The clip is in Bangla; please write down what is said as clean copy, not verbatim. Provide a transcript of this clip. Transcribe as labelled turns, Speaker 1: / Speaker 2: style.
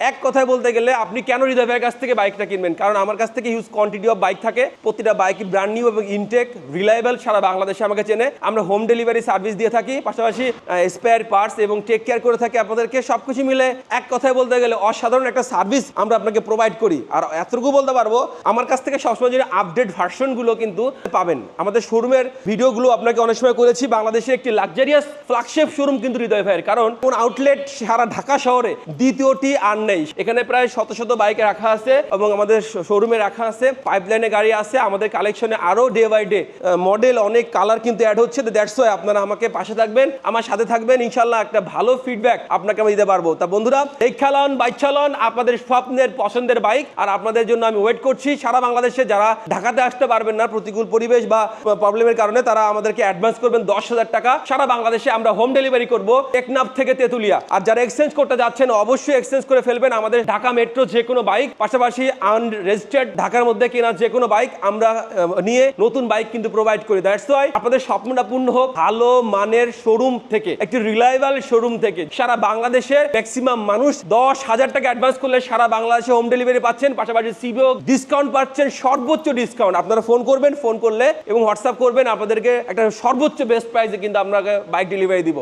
Speaker 1: এক কথায় বলতে গেলে আপনি কেন হৃদয় ভাইয়ের কাছ থেকে বাইকটা কিনবেন, কারণ আমার কাছ থেকে হিউজ কোয়ান্টিটি অফ বাইক থাকে, প্রতিটা বাইকই ব্র্যান্ড নিউ এবং ইনটেক, রিলায়েবল, সারা বাংলাদেশে আমাকে চেনে। আমরা হোম ডেলিভারি সার্ভিস দিয়ে থাকি, পাশাপাশি স্পেয়ার পার্টস এবং টেক কেয়ার করে থাকি আপনাদেরকে। সবকিছু মিলে এক কথায় বলতে গেলে অসাধারণ একটা সার্ভিস আমরা আপনাকে প্রোভাইড করি। আর এতটুকু বলতে পারবো, আমার কাছ থেকে সবসময় যে আপডেট ভার্সনগুলো কিন্তু পাবেন। আমাদের শোরুমের ভিডিওগুলো আপনাকে অনেক সময় করেছি। বাংলাদেশের একটি লাক্সারিয়াস ফ্ল্যাগশিপ শোরুম কিন্তু হৃদয় ভাইয়ের, কারণ কোন আউটলেট সারা ঢাকা শহরে দ্বিতীয়টি আর নেই। এখানে প্রায় শত শত বাইক রাখা আছে এবং আমাদের শোরুমে রাখা আছে, পাইপলাইনে গাড়ি আছে। আমাদের কালেকশনে আরো ডে বাই ডে মডেল, অনেক কালার কিন্তু অ্যাড হচ্ছে। দ্যাটস ওয়াই আপনারা আমাকে পাশে থাকবেন, আমার সাথে থাকবেন, ইনশাল্লাহ একটা ভালো ফিডব্যাক আপনাকে আমি দিতে পারবো। তা বন্ধুরা, এই খেলন বাইক চালন আপনাদের স্বপ্নের পছন্দের বাইক, আর আপনাদের জন্য আমি ওয়েট করছি। সারা বাংলাদেশে যারা ঢাকাতে আসতে পারবেন না প্রতিকূল পরিবেশ বা প্রবলেমের কারণে, তারা আমাদেরকে অ্যাডভান্স করবেন 10,000 টাকা। সারা বাংলাদেশে আমরা হোম ডেলিভারি করব, টেকনাফ থেকে তেতুলিয়া। আর যারা এক্সচেঞ্জ করতে যাচ্ছেন অবশ্যই এক্সচেঞ্জ করে ফেলবেন আমাদের ঢাকা মেট্রো যে কোনো বাইক, পাশাপাশি আনরেজিস্টার্ড ঢাকার মধ্যে কেনা যে কোনো বাইক আমরা নিয়ে নতুন বাইক কিন্তু প্রোভাইড করি। দ্যাটস ওয়াই আপনাদের স্বপ্নটা পূর্ণ হোক ভালো মানের শোরুম থেকে, একটি রিলায়েবল শোরুম থেকে। সারা বাংলাদেশের ম্যাক্সিমাম মানুষ 10,000 টাকা অ্যাডভান্স করলে সারা বাংলাদেশে হোম ডেলিভারি পাচ্ছেন, পাশাপাশি সিবিও ডিসকাউন্ট পাচ্ছেন, সর্বোচ্চ ডিসকাউন্ট। আপনারা ফোন করবেন, ফোন করলে এবং হোয়াটসঅ্যাপ করবেন, আপনাদেরকে একটা সর্বোচ্চ বেস্ট প্রাইসে কিন্তু আমরা বাইক ডেলিভারি দিব।